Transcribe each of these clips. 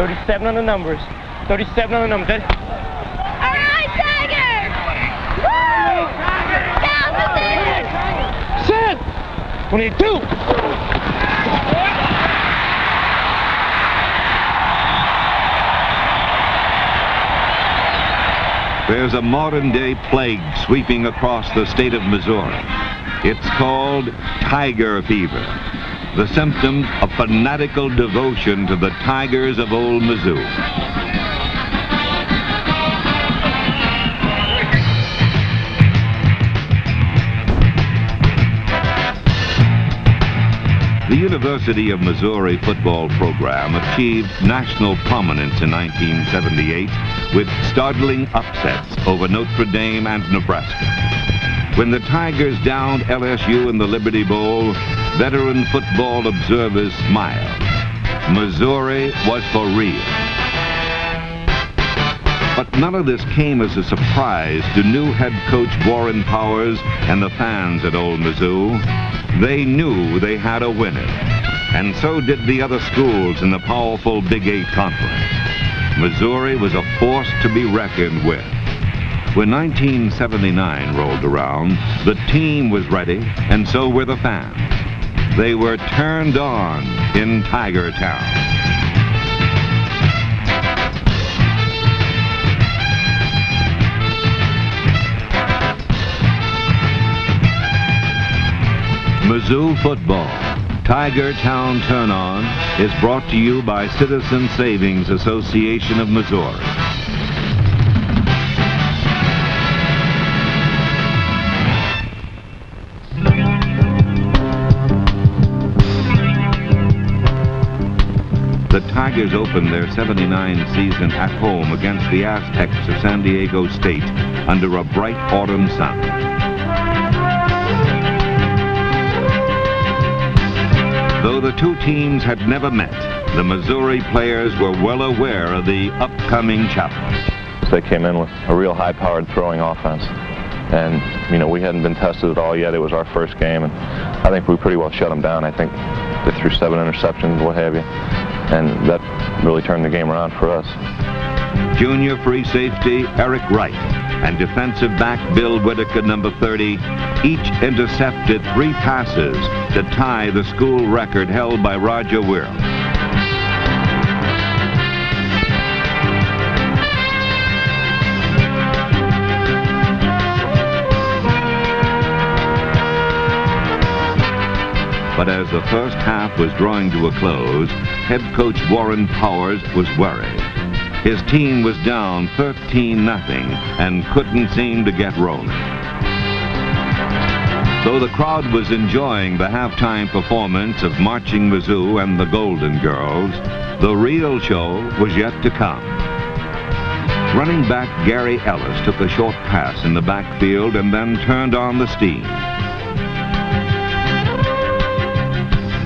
37 on the numbers. 37 on the numbers. All right, Tigers! Woo! Down the Set! 22! There's a modern-day plague sweeping across the state of Missouri. It's called tiger fever, the symptom of fanatical devotion to the Tigers of old Mizzou. The University of Missouri football program achieved national prominence in 1978 with startling upsets over Notre Dame and Nebraska. When the Tigers downed LSU in the Liberty Bowl, veteran football observers smiled. Missouri was for real. But none of this came as a surprise to new head coach Warren Powers and the fans at Old Mizzou. They knew they had a winner, and so did the other schools in the powerful Big 8 conference. Missouri was a force to be reckoned with. When 1979 rolled around, the team was ready, and so were the fans. They were turned on in Tiger Town. Mizzou football, Tiger Town Turn On, is brought to you by Citizen Savings Association of Missouri. The Tigers opened their '79 season at home against the Aztecs of San Diego State under a bright autumn sun. Though the two teams had never met, the Missouri players were well aware of the upcoming challenge. They came in with a real high-powered throwing offense. And, you know, we hadn't been tested at all yet. It was our first game, and I think we pretty well shut them down. I think they threw 7 interceptions, what have you. And that really turned the game around for us. Junior free safety Eric Wright and defensive back Bill Whitaker, number 30, each intercepted 3 passes to tie the school record held by Roger Wirral. But as the first half was drawing to a close, head coach Warren Powers was worried. His team was down 13-0 and couldn't seem to get rolling. Though the crowd was enjoying the halftime performance of Marching Mizzou and the Golden Girls, the real show was yet to come. Running back Gary Ellis took a short pass in the backfield and then turned on the steam.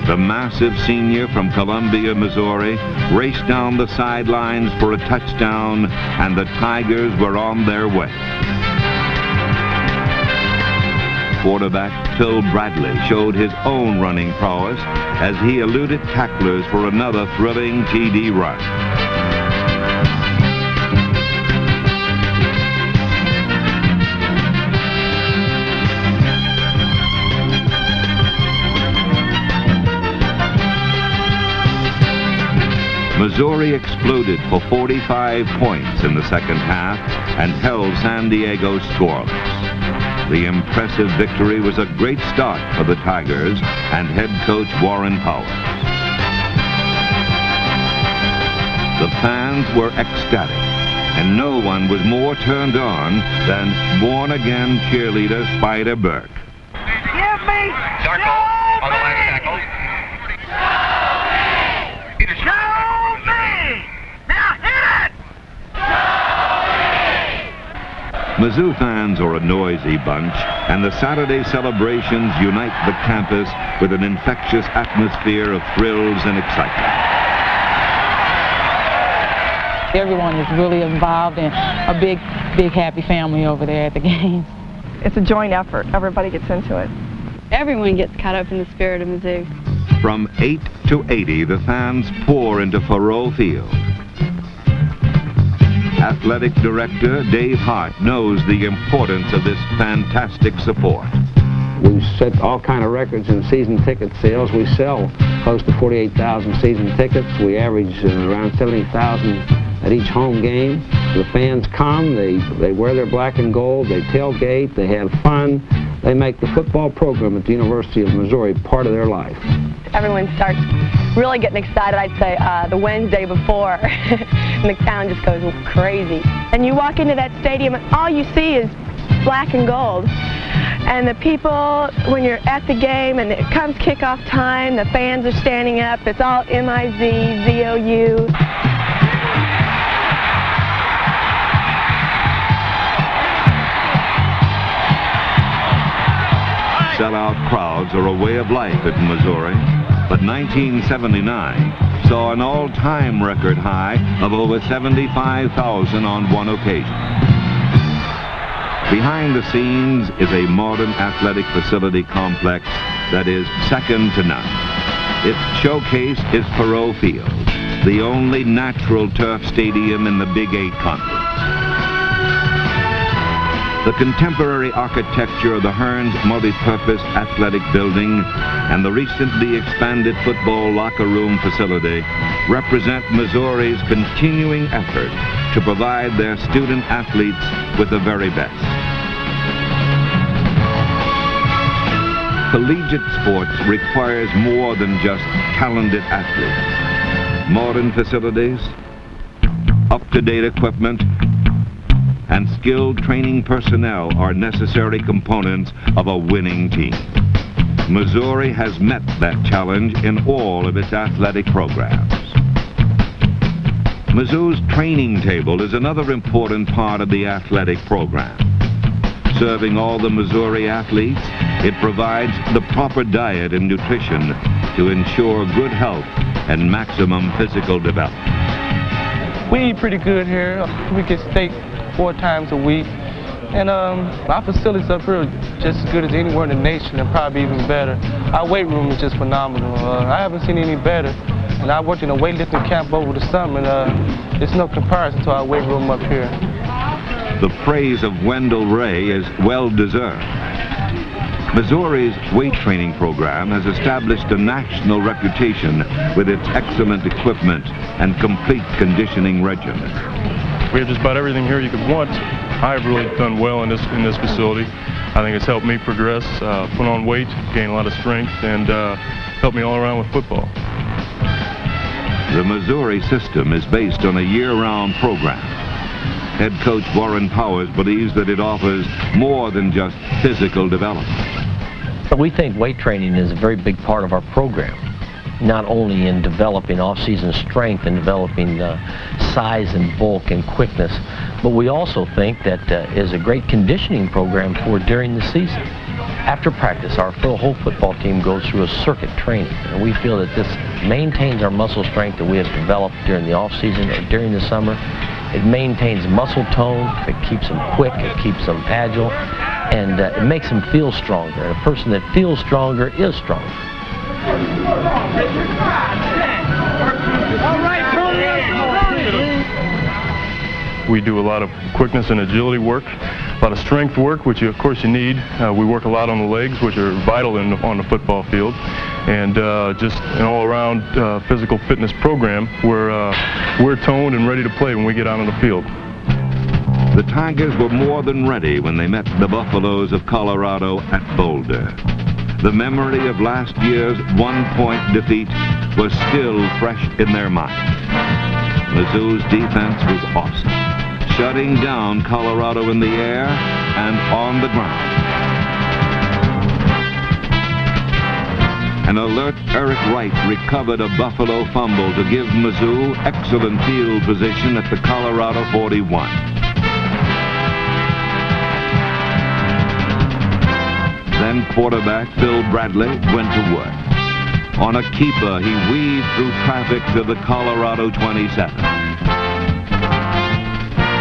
The massive senior from Columbia, Missouri, raced down the sidelines for a touchdown, and the Tigers were on their way. Quarterback Phil Bradley showed his own running prowess as he eluded tacklers for another thrilling TD run. Missouri exploded for 45 points in the second half and held San Diego scoreless. The impressive victory was a great start for the Tigers and head coach Warren Powers. The fans were ecstatic, and no one was more turned on than born-again cheerleader Spider Burke. Give me Darko on the last tackle. Mizzou fans are a noisy bunch, and the Saturday celebrations unite the campus with an infectious atmosphere of thrills and excitement. Everyone is really involved in a big happy family over there at the games. It's a joint effort. Everybody gets into it. Everyone gets caught up in the spirit of Mizzou. From 8 to 80, the fans pour into Faurot Field. Athletic Director Dave Hart knows the importance of this fantastic support. We've set all kind of records in season ticket sales. We sell close to 48,000 season tickets. We average around 70,000 at each home game. The fans come, they wear their black and gold, they tailgate, they have fun. They make the football program at the University of Missouri part of their life. Everyone starts really getting excited, I'd say, the Wednesday before, and the town just goes crazy. And you walk into that stadium, and all you see is black and gold. And the people, when you're at the game and it comes kickoff time, the fans are standing up. It's all M-I-Z-Z-O-U. Sellout crowds are a way of life at Missouri, but 1979 saw an all-time record high of over 75,000 on one occasion. Behind the scenes is a modern athletic facility complex that is second to none. Its showcase is Perot Field, the only natural turf stadium in the Big 8 Conference. The contemporary architecture of the Hearns multi-purpose athletic building and the recently expanded football locker room facility represent Missouri's continuing effort to provide their student athletes with the very best. Collegiate sports requires more than just talented athletes. Modern facilities, up-to-date equipment, and skilled training personnel are necessary components of a winning team. Missouri has met that challenge in all of its athletic programs. Mizzou's training table is another important part of the athletic program. Serving all the Missouri athletes, it provides the proper diet and nutrition to ensure good health and maximum physical development. We eat pretty good here. We get steak 4 times a week. And our facilities up here are just as good as anywhere in the nation and probably even better. Our weight room is just phenomenal. I haven't seen any better. And I worked in a weightlifting camp over the summer, and there's no comparison to our weight room up here. The praise of Wendell Ray is well-deserved. Missouri's weight training program has established a national reputation with its excellent equipment and complete conditioning regimen. We have just about everything here you could want. I've really done well in this facility. I think it's helped me progress, put on weight, gain a lot of strength, and helped me all around with football. The Missouri system is based on a year-round program. Head coach Warren Powers believes that it offers more than just physical development. We think weight training is a very big part of our program, not only in developing off-season strength and developing size and bulk and quickness, but we also think that is a great conditioning program for during the season. After practice, our whole football team goes through a circuit training, and we feel that this maintains our muscle strength that we have developed during the off-season or during the summer. It maintains muscle tone, it keeps them quick, it keeps them agile, and it makes them feel stronger. And a person that feels stronger is stronger. We do a lot of quickness and agility work, a lot of strength work, which of course you need. We work a lot on the legs, which are vital on the football field, and just an all-around physical fitness program where we're toned and ready to play when we get out on the field. The Tigers were more than ready when they met the Buffaloes of Colorado at Boulder. The memory of last year's one-point defeat was still fresh in their minds. Mizzou's defense was awesome, shutting down Colorado in the air and on the ground. An alert Eric Wright recovered a Buffalo fumble to give Mizzou excellent field position at the Colorado 41. Then quarterback Phil Bradley went to work. On a keeper, he weaved through traffic to the Colorado 27.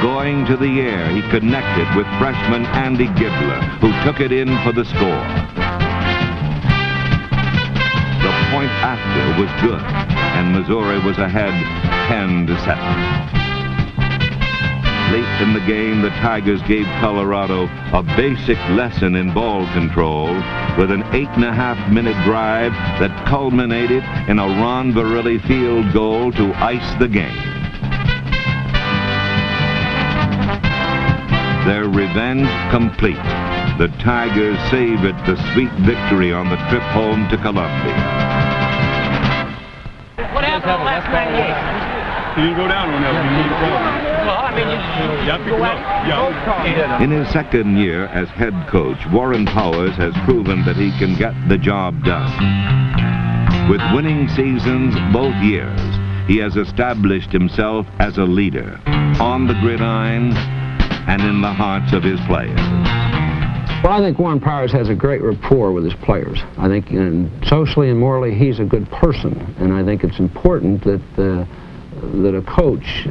Going to the air, he connected with freshman Andy Gibbler, who took it in for the score. The point after was good, and Missouri was ahead 10-7. Late in the game, the Tigers gave Colorado a basic lesson in ball control with an 8.5-minute drive that culminated in a Ron Barilli field goal to ice the game. Their revenge complete. The Tigers savored the sweet victory on the trip home to Columbia. What happened on last 98? You didn't go down on that one. You need a problem. Well, I mean, Yeah. In his second year as head coach, Warren Powers has proven that he can get the job done. With winning seasons both years, he has established himself as a leader on the gridiron and in the hearts of his players. Well, I think Warren Powers has a great rapport with his players. I think socially and morally he's a good person, and I think it's important that a coach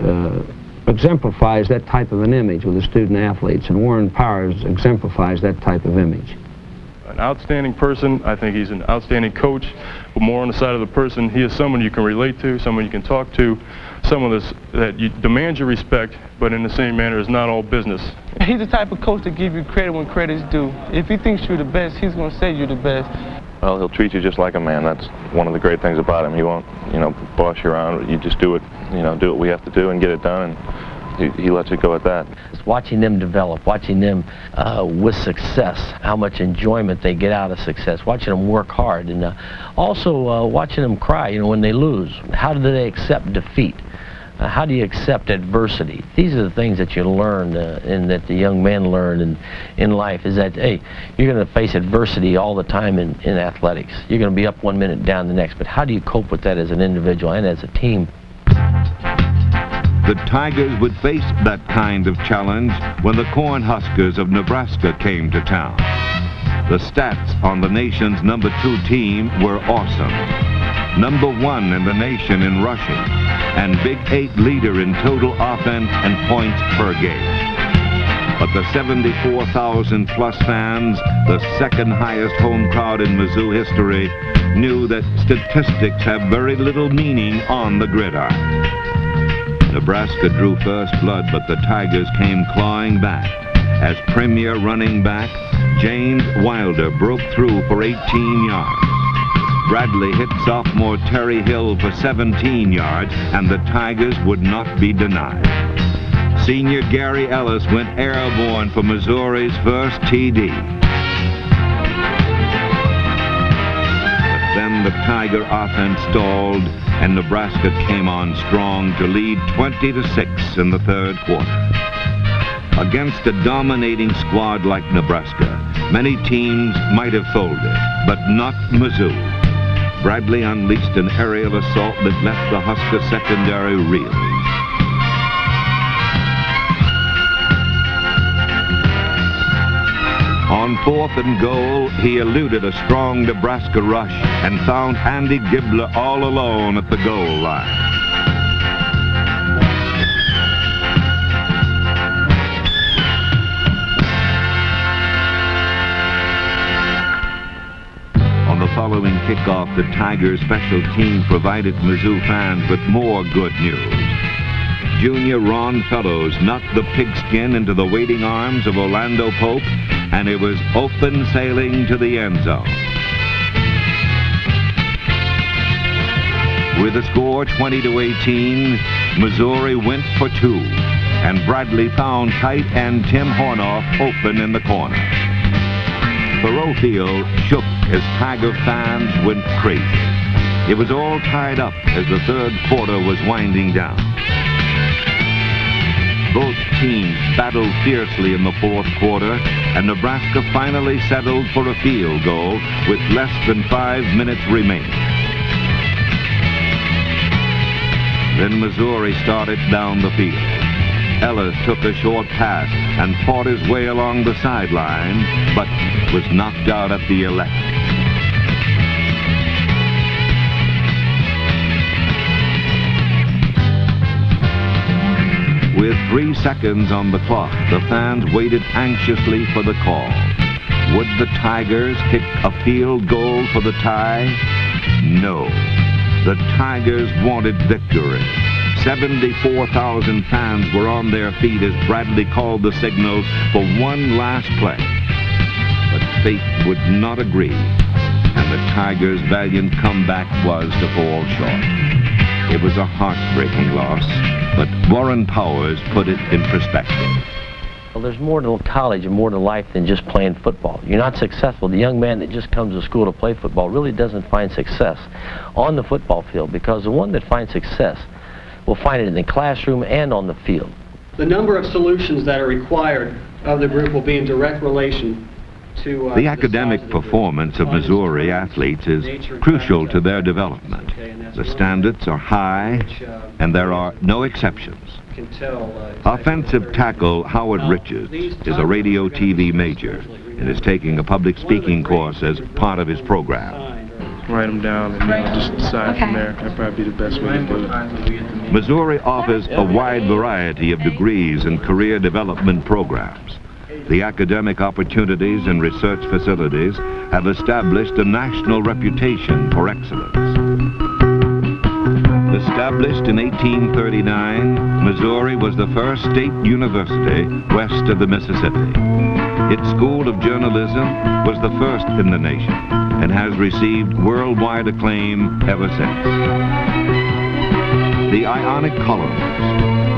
exemplifies that type of an image with the student athletes, and Warren Powers exemplifies that type of image. An outstanding person. I think he's an outstanding coach, but more on the side of the person, he is someone you can relate to, someone you can talk to, someone that you demand your respect, but in the same manner is not all business. He's the type of coach to give you credit when credit's due. If he thinks you're the best, he's going to say you're the best. Well, he'll treat you just like a man. That's one of the great things about him. He won't, boss you around. You just do it, do what we have to do and get it done, and he lets it go at that. It's watching them develop, watching them with success, how much enjoyment they get out of success, watching them work hard, and also watching them cry, when they lose. How do they accept defeat? How do you accept adversity? These are the things that you learn and that the young men learn in life, is that, hey, you're going to face adversity all the time in athletics. You're going to be up 1 minute, down the next, but how do you cope with that as an individual and as a team? The Tigers would face that kind of challenge when the Cornhuskers of Nebraska came to town. The stats on the nation's #2 team were awesome. #1 in the nation in rushing, and Big 8 leader in total offense and points per game. But the 74,000 plus fans, the second highest home crowd in Mizzou history, knew that statistics have very little meaning on the gridiron. Nebraska drew first blood, but the Tigers came clawing back as premier running back James Wilder broke through for 18 yards. Bradley hit sophomore Terry Hill for 17 yards, and the Tigers would not be denied. Senior Gary Ellis went airborne for Missouri's first TD. But then the Tiger offense stalled, and Nebraska came on strong to lead 20-6 in the third quarter. Against a dominating squad like Nebraska, many teams might have folded, but not Mizzou. Bradley unleashed an aerial assault that left the Husker secondary reeling. On 4th and goal, he eluded a strong Nebraska rush and found Andy Gibbler all alone at the goal line. On the following kickoff, the Tigers special team provided Mizzou fans with more good news. Junior Ron Fellows knocked the pigskin into the waiting arms of Orlando Pope, and it was open sailing to the end zone. With the score 20-18, Missouri went for two, and Bradley found tight end Tim Hornoff open in the corner. Thoreau Field shook as Tiger fans went crazy. It was all tied up as the third quarter was winding down. Both teams battled fiercely in the fourth quarter, and Nebraska finally settled for a field goal with less than 5 minutes remaining. Then Missouri started down the field. Ellis took a short pass and fought his way along the sideline, but was knocked out at the 11. With 3 seconds on the clock, the fans waited anxiously for the call. Would the Tigers kick a field goal for the tie? No. The Tigers wanted victory. 74,000 fans were on their feet as Bradley called the signal for one last play. But fate would not agree, and the Tigers' valiant comeback was to fall short. It was a heartbreaking loss, but Warren Powers put it in perspective. Well, there's more to college and more to life than just playing football. You're not successful. The young man that just comes to school to play football really doesn't find success on the football field, because the one that finds success will find it in the classroom and on the field. The number of solutions that are required of the group will be in direct relation to the academic performance of Missouri athletes is crucial to their development. The standards are high, and there are no exceptions. Offensive tackle Howard Richards is a radio TV major and is taking a public speaking course as part of his program. Write them down and just decide from there. That'd probably be the best way to do it. Missouri offers a wide variety of degrees and career development programs. The academic opportunities and research facilities have established a national reputation for excellence. Established in 1839, Missouri was the first state university west of the Mississippi. Its School of Journalism was the first in the nation and has received worldwide acclaim ever since. The Ionic columns,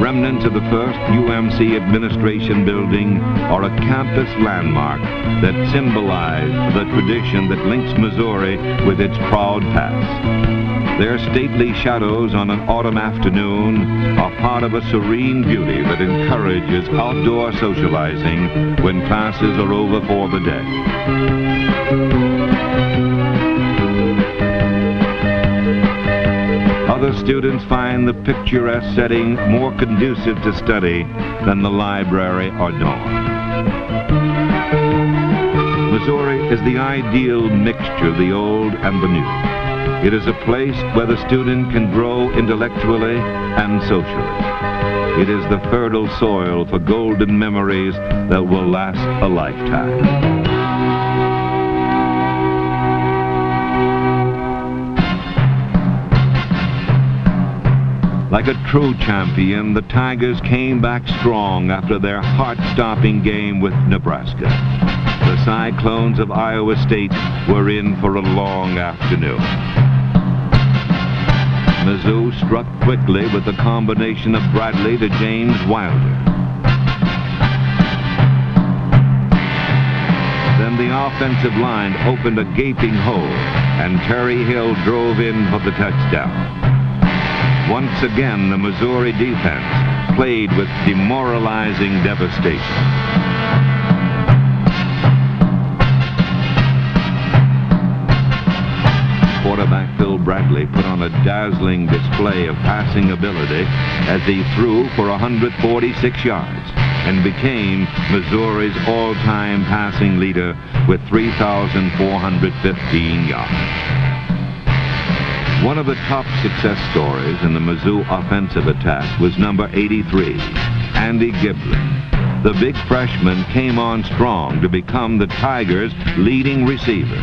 remnants of the first UMC administration building, are a campus landmark that symbolize the tradition that links Missouri with its proud past. Their stately shadows on an autumn afternoon are part of a serene beauty that encourages outdoor socializing when classes are over for the day. Other students find the picturesque setting more conducive to study than the library or dorm. Missouri is the ideal mixture of the old and the new. It is a place where the student can grow intellectually and socially. It is the fertile soil for golden memories that will last a lifetime. Like a true champion, the Tigers came back strong after their heart-stopping game with Nebraska. The Cyclones of Iowa State were in for a long afternoon. Mizzou struck quickly with the combination of Bradley to James Wilder. Then the offensive line opened a gaping hole, and Terry Hill drove in for the touchdown. Once again, the Missouri defense played with demoralizing devastation. Quarterback Phil Bradley put on a dazzling display of passing ability as he threw for 146 yards and became Missouri's all-time passing leader with 3,415 yards. One of the top success stories in the Mizzou offensive attack was number 83, Andy Giblin. The big freshman came on strong to become the Tigers' leading receiver.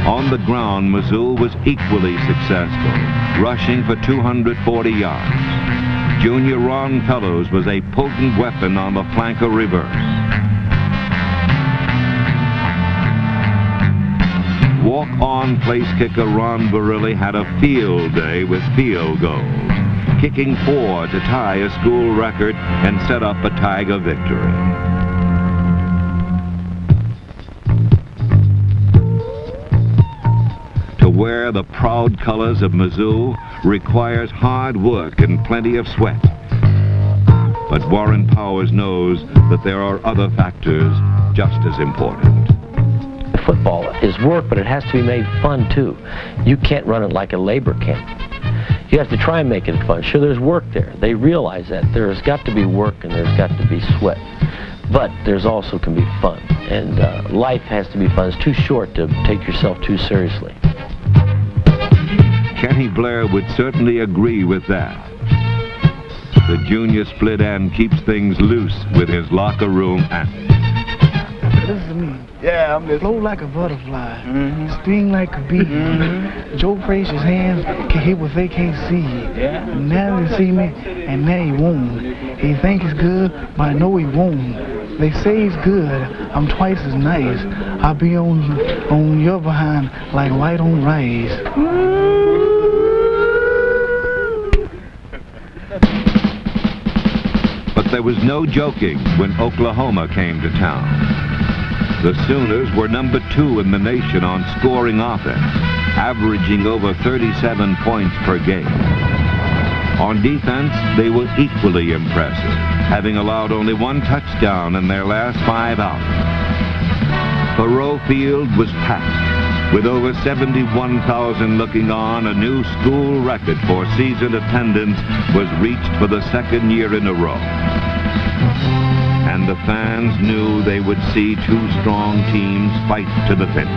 On the ground, Mizzou was equally successful, rushing for 240 yards. Junior Ron Fellows was a potent weapon on the flanker reverse. Walk-on place kicker Ron Barilli had a field day with field goals, kicking 4 to tie a school record and set up a Tiger victory. To wear the proud colors of Mizzou requires hard work and plenty of sweat. But Warren Powers knows that there are other factors just as important. Football is work, but it has to be made fun too. You can't run it like a labor camp. You have to try and make it fun. Sure, there's work there. They realize that. There's got to be work and there's got to be sweat. But there's also can be fun. And life has to be fun. It's too short to take yourself too seriously. Kenny Blair would certainly agree with that. The junior split end keeps things loose with his locker room antics. Listen to me. Yeah, I'm listening. Flow like a butterfly. Sting like a bee. Joe Frazier's hands can hear what they can't see. Yeah. Now they see me, and now he won't. He think he's good, but I know he won't. They say he's good. I'm twice as nice. I'll be on your behind like white on rice. But there was no joking when Oklahoma came to town. The Sooners were number 2 in the nation on scoring offense, averaging over 37 points per game. On defense, they were equally impressive, having allowed only 1 touchdown in their last 5 outings. Thoreau Field was packed, with over 71,000 looking on. A new school record for season attendance was reached for the 2nd year in a row. And the fans knew they would see 2 strong teams fight to the finish.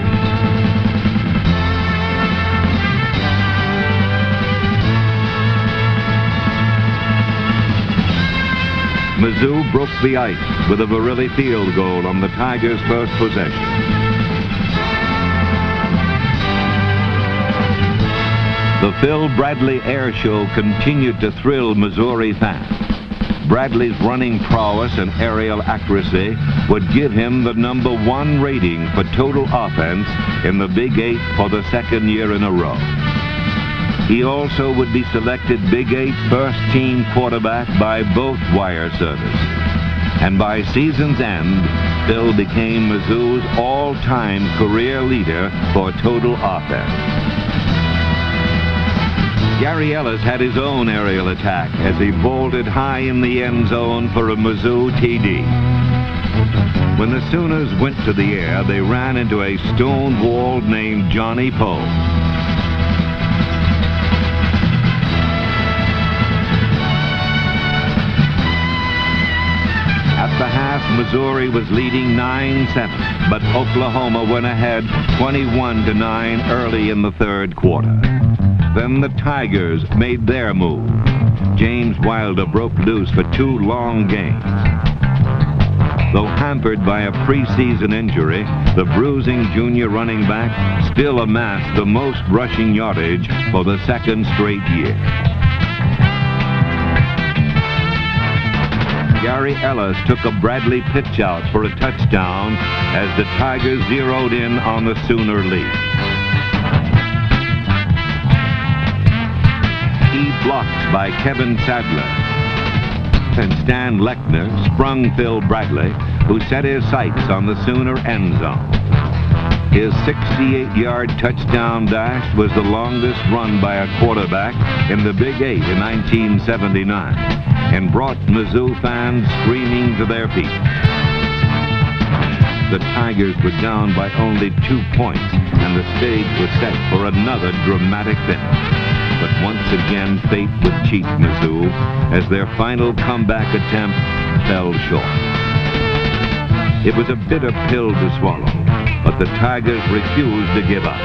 Mizzou broke the ice with a Verrilli field goal on the Tigers' first possession. The Phil Bradley Air Show continued to thrill Missouri fans. Bradley's running prowess and aerial accuracy would give him the number 1 rating for total offense in the Big 8 for the 2nd year in a row. He also would be selected Big 8 first-team quarterback by both wire service. And by season's end, Phil became Mizzou's all-time career leader for total offense. Gary Ellis had his own aerial attack as he vaulted high in the end zone for a Mizzou TD. When the Sooners went to the air, they ran into a stone wall named Johnny Poe. At the half, Missouri was leading 9-7, but Oklahoma went ahead 21-9 early in the 3rd quarter. Then the Tigers made their move. James Wilder broke loose for 2 long gains. Though hampered by a preseason injury, the bruising junior running back still amassed the most rushing yardage for the 2nd straight year. Gary Ellis took a Bradley pitch out for a touchdown as the Tigers zeroed in on the Sooner lead. Key blocks by Kevin Sadler and Stan Lechner sprung Phil Bradley, who set his sights on the Sooner end zone. His 68-yard touchdown dash was the longest run by a quarterback in the Big 8 in 1979 and brought Mizzou fans screaming to their feet. The Tigers were down by only 2 points, and the stage was set for another dramatic finish. But once again, fate would cheat Mizzou as their final comeback attempt fell short. It was a bitter pill to swallow, but the Tigers refused to give up.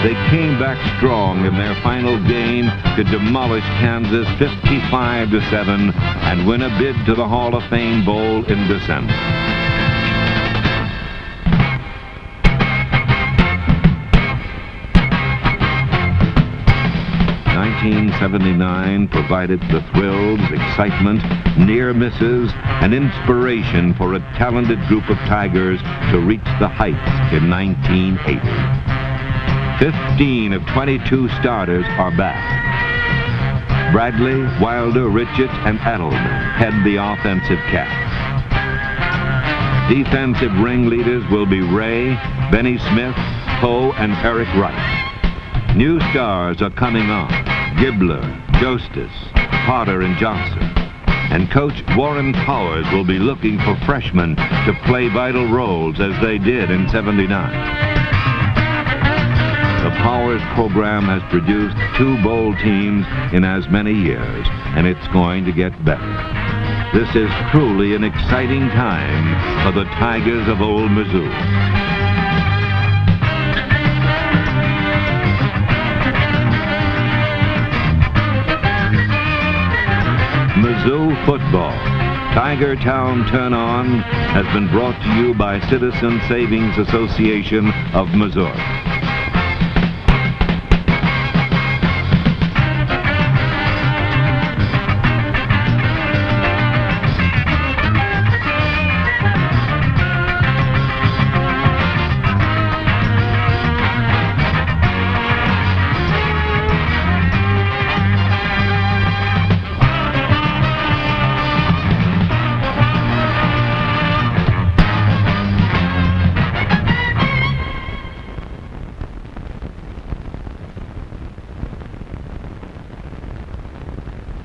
They came back strong in their final game to demolish Kansas 55-7 and win a bid to the Hall of Fame Bowl in December. '79 provided the thrills, excitement, near misses, and inspiration for a talented group of Tigers to reach the heights in 1980. 15 of 22 starters are back. Bradley, Wilder, Richards, and Edelman head the offensive cast. Defensive ringleaders will be Ray, Benny Smith, Poe, and Eric Wright. New stars are coming on: Gibbler, Jostis, Potter, and Johnson. And Coach Warren Powers will be looking for freshmen to play vital roles as they did in '79. The Powers program has produced 2 bowl teams in as many years, and it's going to get better. This is truly an exciting time for the Tigers of Old Mizzou. Mizzou football, Tiger Town Turn On has been brought to you by Citizen Savings Association of Missouri.